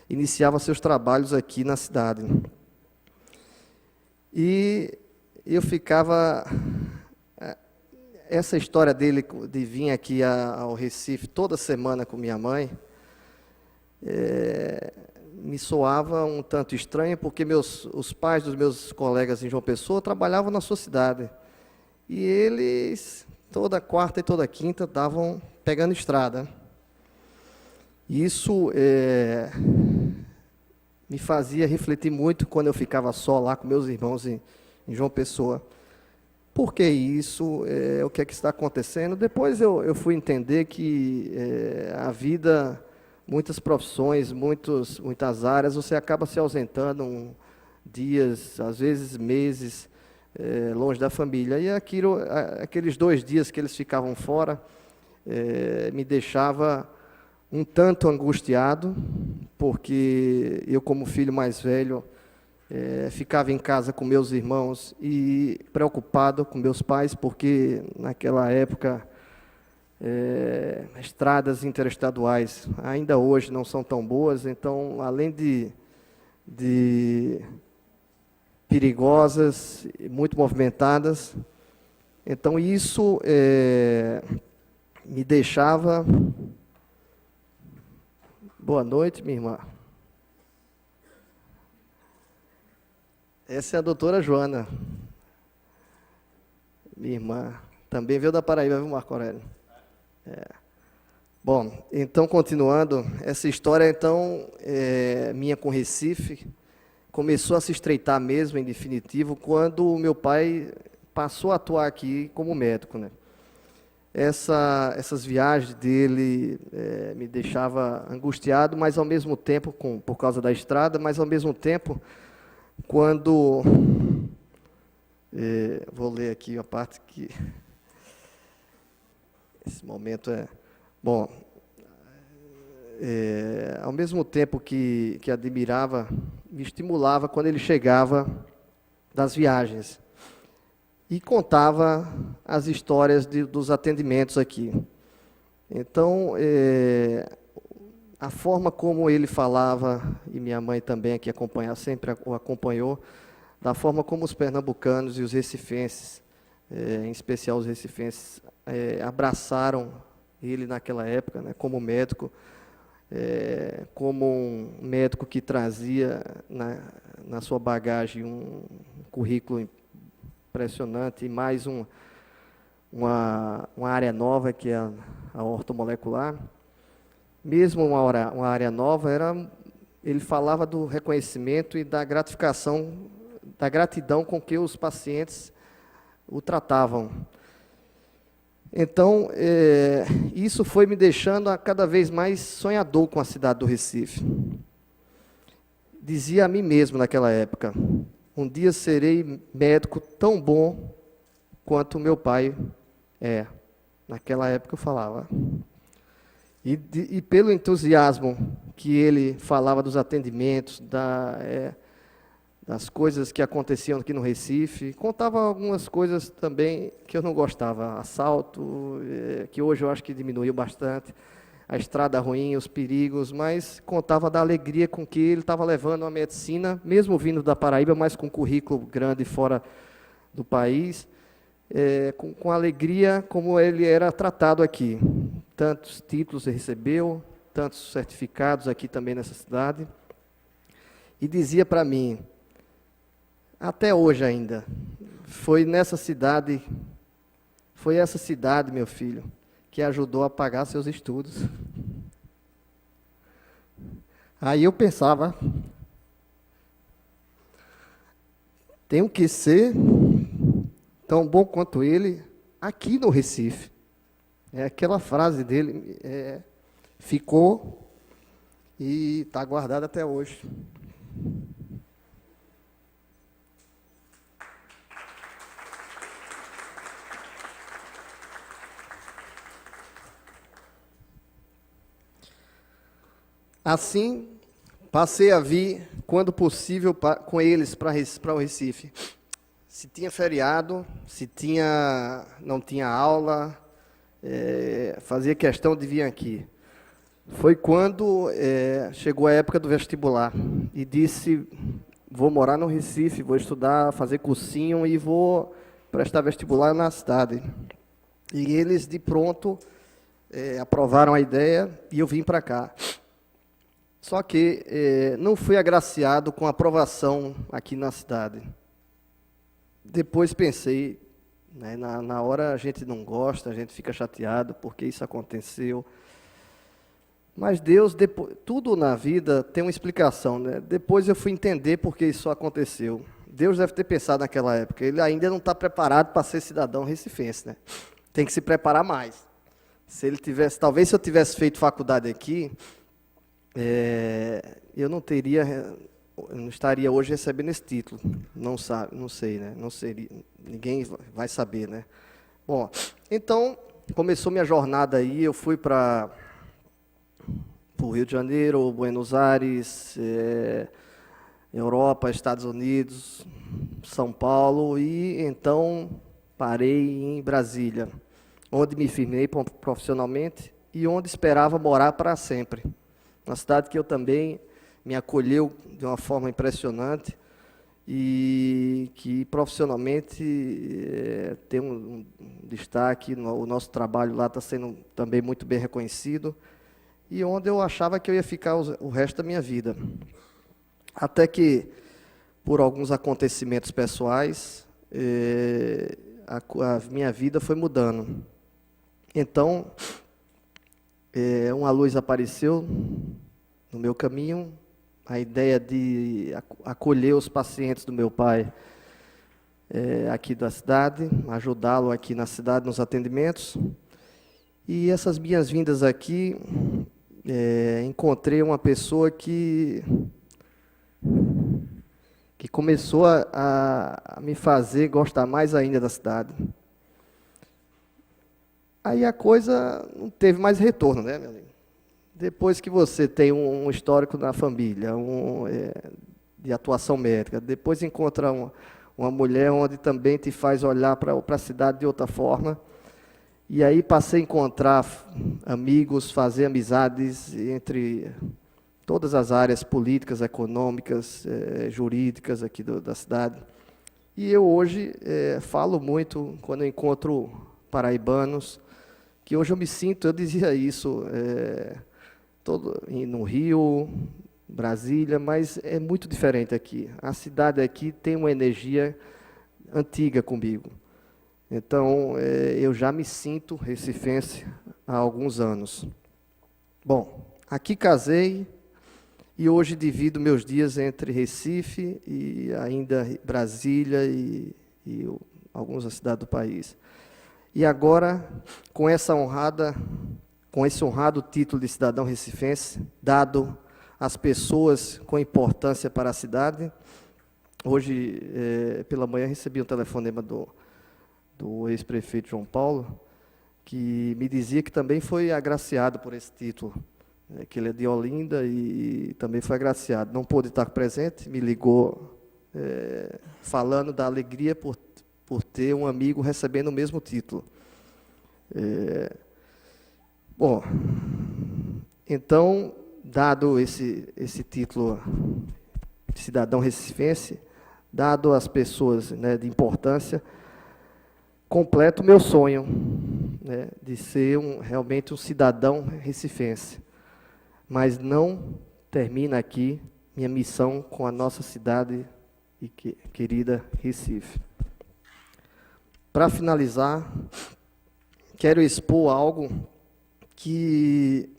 iniciava seus trabalhos aqui na cidade. E eu ficava... Essa história dele de vir aqui ao Recife toda semana com minha mãe, me soava um tanto estranho, porque os pais dos meus colegas em João Pessoa trabalhavam na sua cidade. E eles, toda quarta e toda quinta, estavam pegando estrada. Isso me fazia refletir muito quando eu ficava só lá com meus irmãos em João Pessoa. Por que isso? O que é que está acontecendo? Depois eu fui entender que a vida, muitas profissões, muitas áreas, você acaba se ausentando dias, às vezes meses, longe da família. E aqueles 2 dias que eles ficavam fora, me deixava um tanto angustiado, porque eu, como filho mais velho, ficava em casa com meus irmãos e preocupado com meus pais, porque naquela época estradas interestaduais ainda hoje não são tão boas, então, além de perigosas, muito movimentadas, então isso me deixava... Boa noite, minha irmã. Essa é a doutora Joana, minha irmã. Também veio da Paraíba, viu, Marco Aurélio? Bom, então, continuando, essa história, então, minha com Recife, começou a se estreitar mesmo, em definitivo, quando o meu pai passou a atuar aqui como médico, né? Essas viagens dele me deixava angustiado, mas ao mesmo tempo, por causa da estrada, mas ao mesmo tempo, quando... vou ler aqui a parte que... Esse momento é... Bom, ao mesmo tempo que admirava, me estimulava quando ele chegava das viagens. E contava as histórias dos atendimentos aqui. Então, a forma como ele falava, e minha mãe também aqui sempre o acompanhou, da forma como os pernambucanos e os recifenses, em especial os recifenses, abraçaram ele naquela época, né, como médico, como um médico que trazia na sua bagagem um currículo impressionante, e mais uma área nova, que é a ortomolecular. Mesmo uma área nova, ele falava do reconhecimento e da gratificação, da gratidão com que os pacientes o tratavam. Então, isso foi me deixando cada vez mais sonhador com a cidade do Recife. Dizia a mim mesmo naquela época: um dia serei médico tão bom quanto meu pai é. Naquela época eu falava. E pelo entusiasmo que ele falava dos atendimentos, das coisas que aconteciam aqui no Recife, contava algumas coisas também que eu não gostava. Assalto, que hoje eu acho que diminuiu bastante, a estrada ruim, os perigos, mas contava da alegria com que ele estava levando a medicina, mesmo vindo da Paraíba, mas com currículo grande fora do país, com alegria como ele era tratado aqui. Tantos títulos ele recebeu, tantos certificados aqui também nessa cidade. E dizia para mim: até hoje ainda. Foi essa cidade, meu filho, que ajudou a pagar seus estudos. Aí eu pensava, tenho que ser tão bom quanto ele aqui no Recife. Aquela frase dele ficou e está guardada até hoje. Assim, passei a vir, quando possível, com eles para o Recife. Se tinha feriado, não tinha aula, fazia questão de vir aqui. Foi quando chegou a época do vestibular e disse, vou morar no Recife, vou estudar, fazer cursinho e vou prestar vestibular na cidade. E eles, de pronto, aprovaram a ideia e eu vim para cá. Só que não fui agraciado com a aprovação aqui na cidade. Depois pensei, né, na hora a gente não gosta, a gente fica chateado porque isso aconteceu. Mas Deus, tudo na vida tem uma explicação, né? Depois eu fui entender por que isso aconteceu. Deus deve ter pensado naquela época, ele ainda não está preparado para ser cidadão recifense, né? Tem que se preparar mais. Talvez se eu tivesse feito faculdade aqui, eu não estaria hoje recebendo esse título. Não sei, né? Não seria, ninguém vai saber, né? Bom, então começou minha jornada aí, eu fui para o Rio de Janeiro, Buenos Aires, Europa, Estados Unidos, São Paulo e então parei em Brasília, onde me firmei profissionalmente e onde esperava morar para sempre. Uma cidade que eu também me acolheu de uma forma impressionante e que profissionalmente tem um destaque. O nosso trabalho lá está sendo também muito bem reconhecido e onde eu achava que eu ia ficar o resto da minha vida. Até que, por alguns acontecimentos pessoais, a minha vida foi mudando. Então, uma luz apareceu no meu caminho, a ideia de acolher os pacientes do meu pai aqui da cidade, ajudá-lo aqui na cidade nos atendimentos. E essas minhas vindas aqui, encontrei uma pessoa que começou a me fazer gostar mais ainda da cidade. Aí a coisa não teve mais retorno, né, meu amigo? Depois que você tem um histórico na família, de atuação médica, depois encontra uma mulher onde também te faz olhar para a cidade de outra forma, e aí passei a encontrar amigos, fazer amizades entre todas as áreas políticas, econômicas, jurídicas aqui da cidade. E eu hoje falo muito, quando eu encontro paraibanos, que hoje eu dizia isso, no Rio, Brasília, mas é muito diferente aqui. A cidade aqui tem uma energia antiga comigo. Então, eu já me sinto recifense há alguns anos. Bom, aqui casei e hoje divido meus dias entre Recife e ainda Brasília e algumas cidades do país. E agora, com esse honrado título de cidadão recifense, dado às pessoas com importância para a cidade, hoje, pela manhã, recebi um telefonema do ex-prefeito João Paulo, que me dizia que também foi agraciado por esse título, que ele é de Olinda e também foi agraciado. Não pôde estar presente, me ligou falando da alegria por ter um amigo recebendo o mesmo título. Bom, então, dado esse título de cidadão recifense, dado às pessoas, né, de importância, completo o meu sonho, né, de ser realmente um cidadão recifense. Mas não termina aqui minha missão com a nossa cidade e querida Recife. Para finalizar, quero expor algo que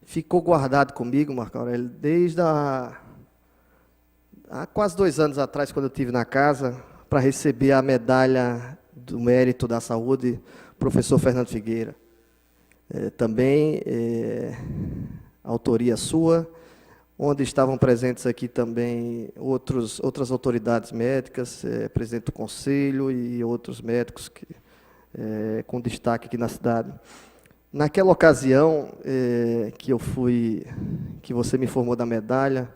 ficou guardado comigo, Marco Aurélio, desde há quase 2 anos atrás, quando eu estive na casa, para receber a medalha do mérito da saúde, professor Fernando Figueira. Também autoria sua, onde estavam presentes aqui também outras autoridades médicas, presidente do conselho e outros médicos com destaque aqui na cidade. Naquela ocasião que você me informou da medalha,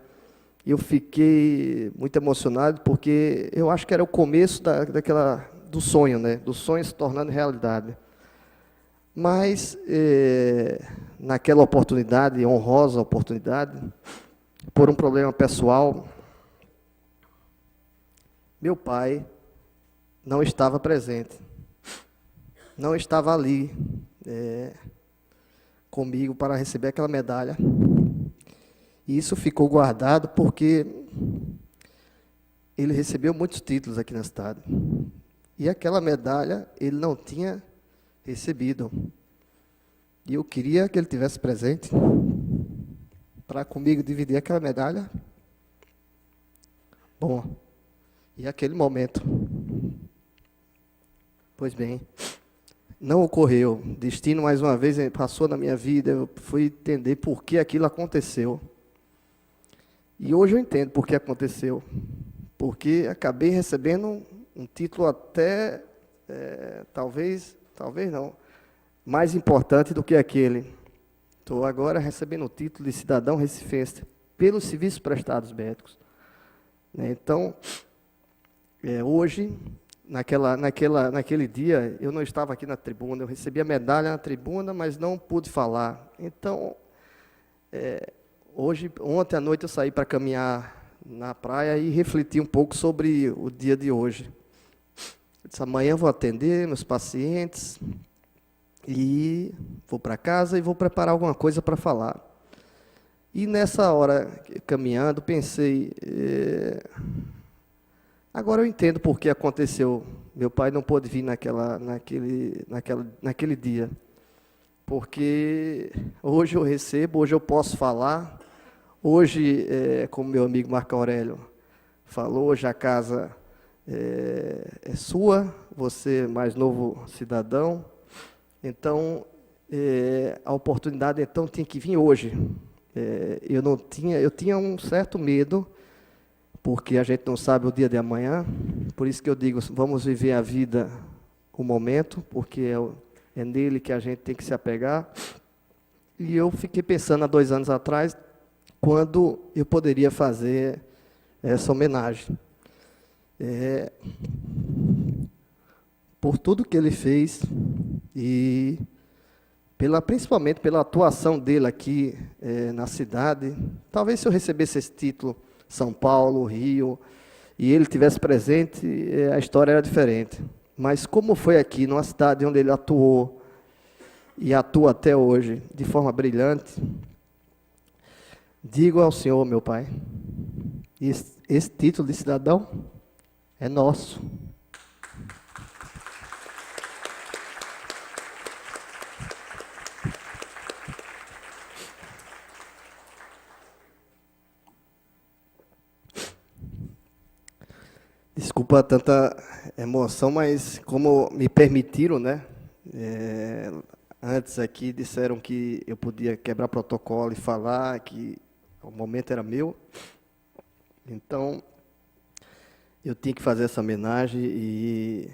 eu fiquei muito emocionado, porque eu acho que era o começo do sonho, né? Do sonho se tornando realidade. Mas, naquela oportunidade, honrosa oportunidade, por um problema pessoal, meu pai não estava presente, não estava ali comigo para receber aquela medalha. E isso ficou guardado porque ele recebeu muitos títulos aqui na cidade. E aquela medalha ele não tinha recebido. E eu queria que ele tivesse presente para comigo dividir aquela medalha. Bom, e aquele momento, pois bem, não ocorreu. Destino, mais uma vez, passou na minha vida. Eu fui entender por que aquilo aconteceu. E hoje eu entendo por que aconteceu. Porque acabei recebendo um título até, talvez não, mais importante do que aquele. Estou agora recebendo o título de cidadão recifense pelos serviços prestados médicos. Então, hoje, naquele dia, eu não estava aqui na tribuna, eu recebi a medalha na tribuna, mas não pude falar. Então, ontem à noite eu saí para caminhar na praia e refleti um pouco sobre o dia de hoje. Eu disse, amanhã vou atender meus pacientes e vou para casa e vou preparar alguma coisa para falar. E nessa hora, caminhando, pensei, agora eu entendo por que aconteceu. Meu pai não pôde vir naquele dia. Porque hoje eu recebo, hoje eu posso falar. Hoje, como meu amigo Marco Aurélio falou, hoje a casa é sua, você mais novo cidadão. Então, a oportunidade então tinha que vir hoje. Eu tinha um certo medo, porque a gente não sabe o dia de amanhã. Por isso que eu digo, vamos viver a vida, o momento, porque é nele que a gente tem que se apegar. E eu fiquei pensando há 2 anos atrás, quando eu poderia fazer essa homenagem. Por tudo que ele fez e principalmente pela atuação dele aqui na cidade. Talvez se eu recebesse esse título, São Paulo, Rio, e ele tivesse presente, a história era diferente. Mas como foi aqui, numa cidade onde ele atuou, e atua até hoje, de forma brilhante, digo ao Senhor, meu Pai, esse título de cidadão é nosso. Desculpa tanta emoção, mas como me permitiram, né? Antes aqui disseram que eu podia quebrar protocolo e falar que o momento era meu. Então, eu tinha que fazer essa homenagem e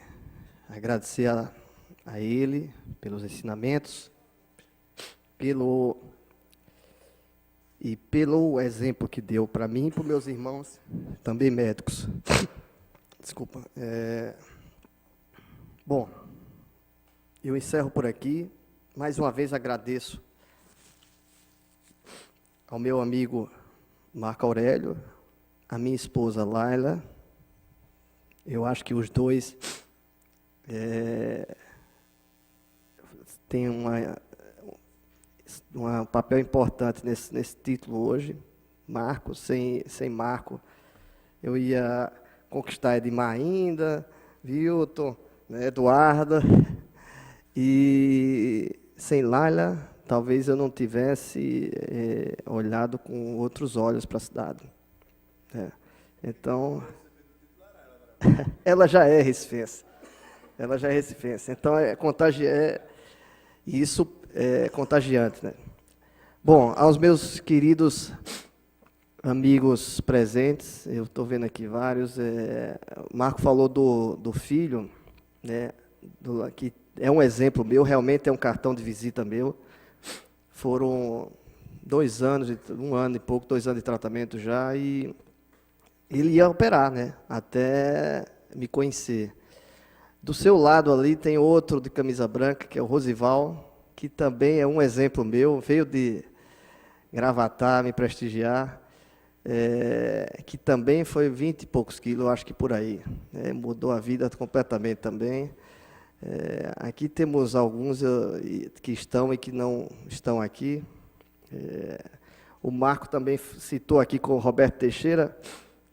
agradecer a ele pelos ensinamentos, pelo exemplo que deu para mim e para os meus irmãos, também médicos. Desculpa. Bom, eu encerro por aqui. Mais uma vez agradeço ao meu amigo Marco Aurélio, a minha esposa Laila. Eu acho que os dois têm um papel importante nesse título hoje. Marco, sem Marco, eu ia conquistar Edmar ainda, Vilton, né, Eduardo, e sem Laila, talvez eu não tivesse olhado com outros olhos para a cidade. Então, ela já é recifense. Ela já é recifense. Então, isso é contagiante, né? Bom, aos meus queridos amigos presentes, eu estou vendo aqui vários. O Marco falou do filho, né? Que é um exemplo meu, realmente é um cartão de visita meu. Foram 2 anos, 1 ano e pouco, 2 anos de tratamento já, e ele ia operar, né? Até me conhecer. Do seu lado ali tem outro de camisa branca, que é o Rosival, que também é um exemplo meu, veio de Gravatar, me prestigiar, que também foi 20 e poucos quilos, acho que por aí. Mudou a vida completamente também. Aqui temos alguns que estão e que não estão aqui. O Marco também citou aqui com o Roberto Teixeira,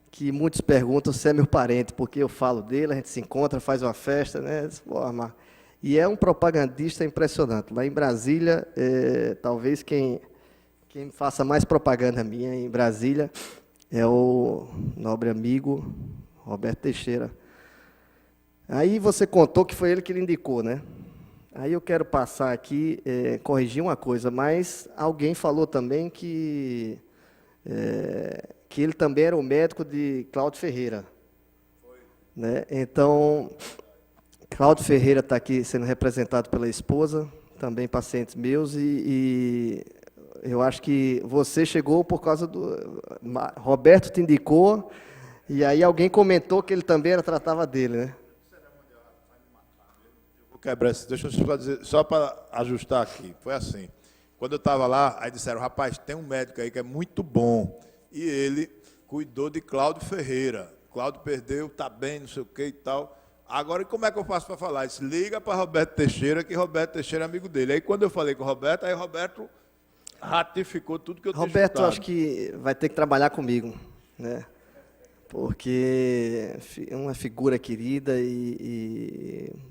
que muitos perguntam se é meu parente, porque eu falo dele, a gente se encontra, faz uma festa, né? E é um propagandista impressionante. Lá em Brasília, talvez quem faça mais propaganda minha em Brasília é o nobre amigo Roberto Teixeira. Aí você contou que foi ele que lhe indicou, né? Aí eu quero passar aqui, corrigir uma coisa, mas alguém falou também que ele também era o médico de Cláudio Ferreira. Foi. Né? Então, Cláudio Ferreira está aqui sendo representado pela esposa, também pacientes meus, e eu acho que você chegou por causa do... Roberto te indicou, e aí alguém comentou que ele também tratava dele, né? Vou quebrar isso, deixa eu só dizer, só para ajustar aqui, foi assim. Quando eu estava lá, aí disseram, rapaz, tem um médico aí que é muito bom, e ele cuidou de Cláudio Ferreira. Cláudio perdeu, está bem, não sei o que e tal. Agora, como é que eu faço para falar? Ele disse, liga para Roberto Teixeira, que Roberto Teixeira é amigo dele. Aí, quando eu falei com o Roberto, aí o Roberto ratificou tudo que eu tinha Roberto, escutado. acho que vai ter que trabalhar comigo, né? Porque é uma figura querida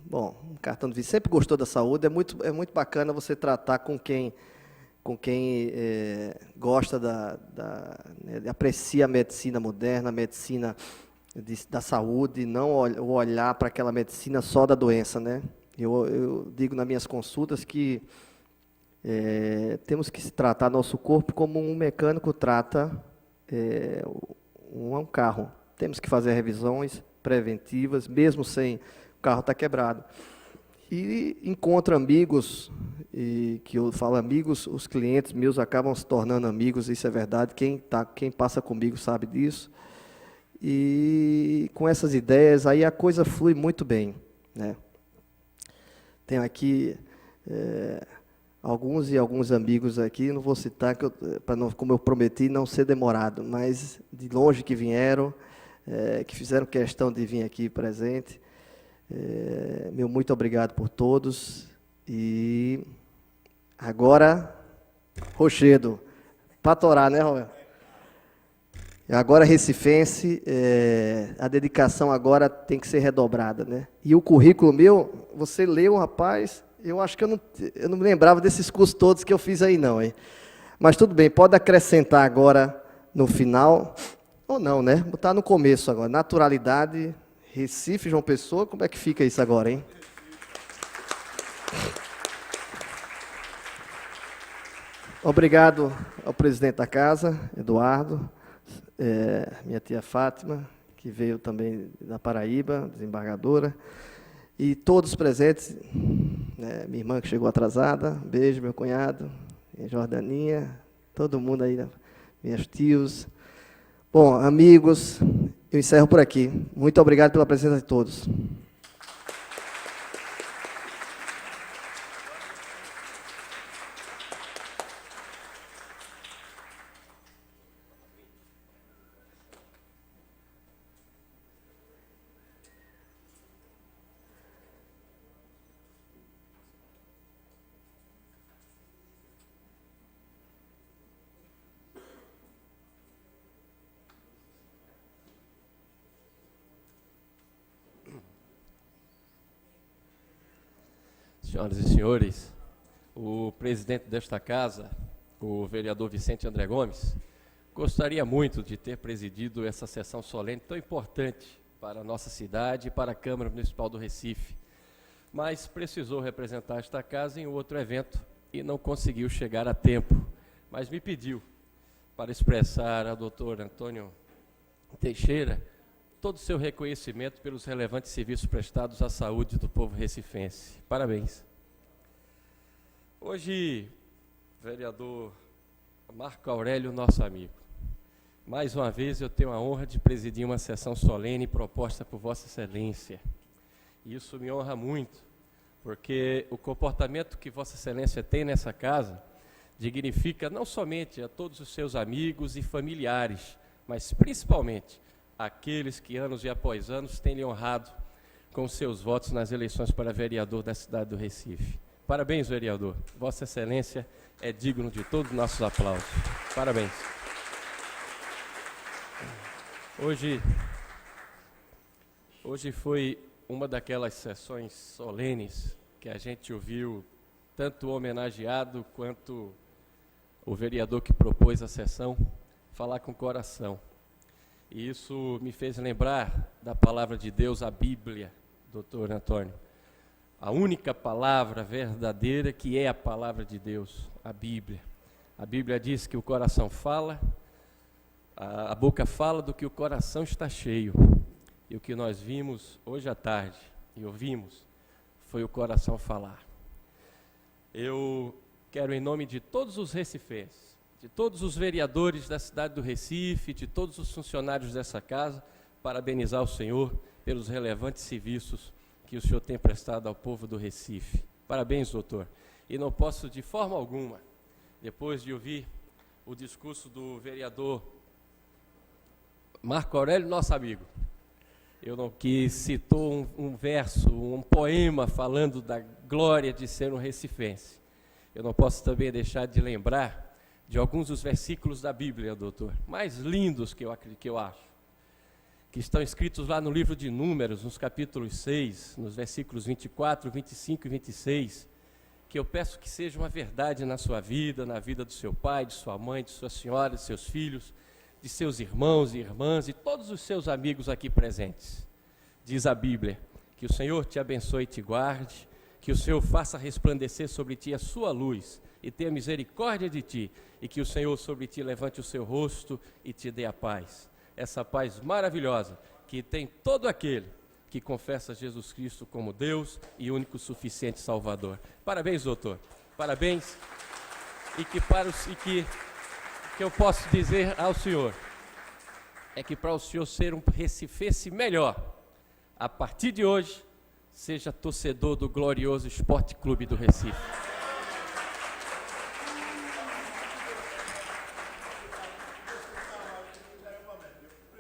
bom, um cartão de visita. Sempre gostou da saúde, é muito bacana você tratar com quem gosta né, aprecia a medicina moderna, a medicina da saúde, não olhar para aquela medicina só da doença, né? Eu digo nas minhas consultas que temos que se tratar nosso corpo como um mecânico trata um carro. Temos que fazer revisões preventivas, mesmo sem o carro estar quebrado. E encontro amigos, e que eu falo amigos, os clientes meus acabam se tornando amigos, isso é verdade, quem passa comigo sabe disso. E com essas ideias, aí a coisa flui muito bem, né? Tenho aqui alguns amigos aqui, não vou citar, como eu prometi, não ser demorado, mas de longe que vieram, que fizeram questão de vir aqui presente. Meu muito obrigado por todos. E agora, Rochedo, para torar, né, Roberto? Agora, recifense, a dedicação agora tem que ser redobrada, né? E o currículo meu, você leu, rapaz, eu acho que eu não me lembrava desses cursos todos que eu fiz aí, não, hein? Mas tudo bem, pode acrescentar agora no final, ou não, né? Botar no começo agora, naturalidade, Recife, João Pessoa, como é que fica isso agora, hein? Obrigado ao presidente da casa, Eduardo, minha tia Fátima, que veio também da Paraíba, desembargadora, e todos presentes, né, minha irmã que chegou atrasada, beijo, meu cunhado, minha Jordaninha, todo mundo aí, meus tios. Bom, amigos, eu encerro por aqui. Muito obrigado pela presença de todos. Senhoras e senhores, o presidente desta casa, o vereador Vicente André Gomes, gostaria muito de ter presidido essa sessão solene tão importante para a nossa cidade e para a Câmara Municipal do Recife, mas precisou representar esta casa em outro evento e não conseguiu chegar a tempo, mas me pediu para expressar ao doutor Antônio Teixeira todo o seu reconhecimento pelos relevantes serviços prestados à saúde do povo recifense. Parabéns. Hoje, vereador Marco Aurélio, nosso amigo, mais uma vez eu tenho a honra de presidir uma sessão solene proposta por Vossa Excelência. Isso me honra muito, porque o comportamento que Vossa Excelência tem nessa casa dignifica não somente a todos os seus amigos e familiares, mas principalmente aqueles que anos e após anos têm lhe honrado com seus votos nas eleições para vereador da cidade do Recife. Parabéns, vereador. Vossa Excelência é digno de todos os nossos aplausos. Parabéns. Hoje foi uma daquelas sessões solenes que a gente ouviu tanto o homenageado quanto o vereador que propôs a sessão falar com o coração. E isso me fez lembrar da palavra de Deus, a Bíblia, doutor Antônio. A única palavra verdadeira que é a palavra de Deus, a Bíblia. A Bíblia diz que o coração fala, a boca fala do que o coração está cheio. E o que nós vimos hoje à tarde e ouvimos foi o coração falar. Eu quero, em nome de todos os recifenses, de todos os vereadores da cidade do Recife, de todos os funcionários dessa casa, parabenizar o senhor pelos relevantes serviços que o senhor tem prestado ao povo do Recife. Parabéns, doutor. E não posso, de forma alguma, depois de ouvir o discurso do vereador Marco Aurélio, nosso amigo, que citou um verso, um poema falando da glória de ser um recifense. Eu não posso também deixar de lembrar de alguns dos versículos da Bíblia, doutor, mais lindos que eu acho, que estão escritos lá no livro de Números, nos capítulos 6, nos versículos 24, 25 e 26, que eu peço que seja uma verdade na sua vida, na vida do seu pai, de sua mãe, de sua senhora, de seus filhos, de seus irmãos e irmãs e todos os seus amigos aqui presentes. Diz a Bíblia, que o Senhor te abençoe e te guarde, que o Senhor faça resplandecer sobre ti a sua luz e tenha misericórdia de ti, e que o Senhor sobre ti levante o seu rosto e te dê a paz. Essa paz maravilhosa que tem todo aquele que confessa Jesus Cristo como Deus e único suficiente Salvador. Parabéns, doutor. Parabéns. E que eu posso dizer ao senhor é que para o senhor ser um recifense melhor, a partir de hoje, seja torcedor do glorioso Esporte Clube do Recife.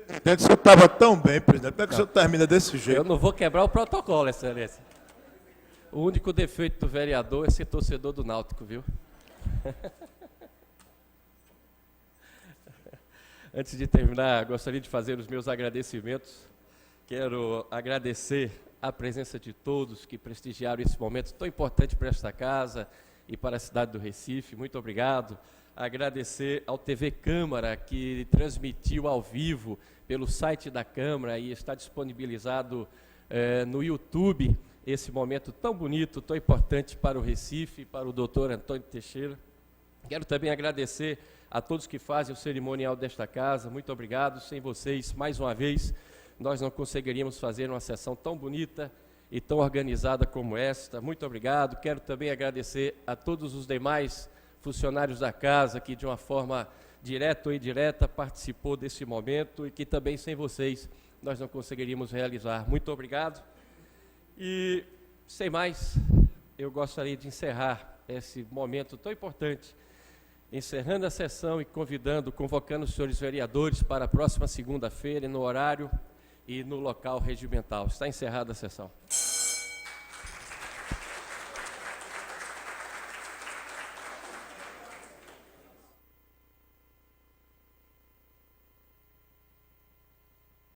Presidente, o senhor estava tão bem, presidente. Como é que o senhor termina desse jeito? Eu não vou quebrar o protocolo, excelência. O único defeito do vereador é ser torcedor do Náutico, viu? Antes de terminar, gostaria de fazer os meus agradecimentos. Quero agradecer a presença de todos que prestigiaram esse momento tão importante para esta casa e para a cidade do Recife. Muito obrigado. Agradecer ao TV Câmara, que transmitiu ao vivo pelo site da Câmara e está disponibilizado no YouTube esse momento tão bonito, tão importante para o Recife, para o doutor Antônio Teixeira. Quero também agradecer a todos que fazem o cerimonial desta casa. Muito obrigado. Sem vocês, mais uma vez, nós não conseguiríamos fazer uma sessão tão bonita e tão organizada como esta. Muito obrigado. Quero também agradecer a todos os demais funcionários da casa que, de uma forma direta ou indireta, participou desse momento e que também, sem vocês, nós não conseguiríamos realizar. Muito obrigado. E, sem mais, eu gostaria de encerrar esse momento tão importante, encerrando a sessão e convocando os senhores vereadores para a próxima segunda-feira, no horário e no local regimental. Está encerrada a sessão.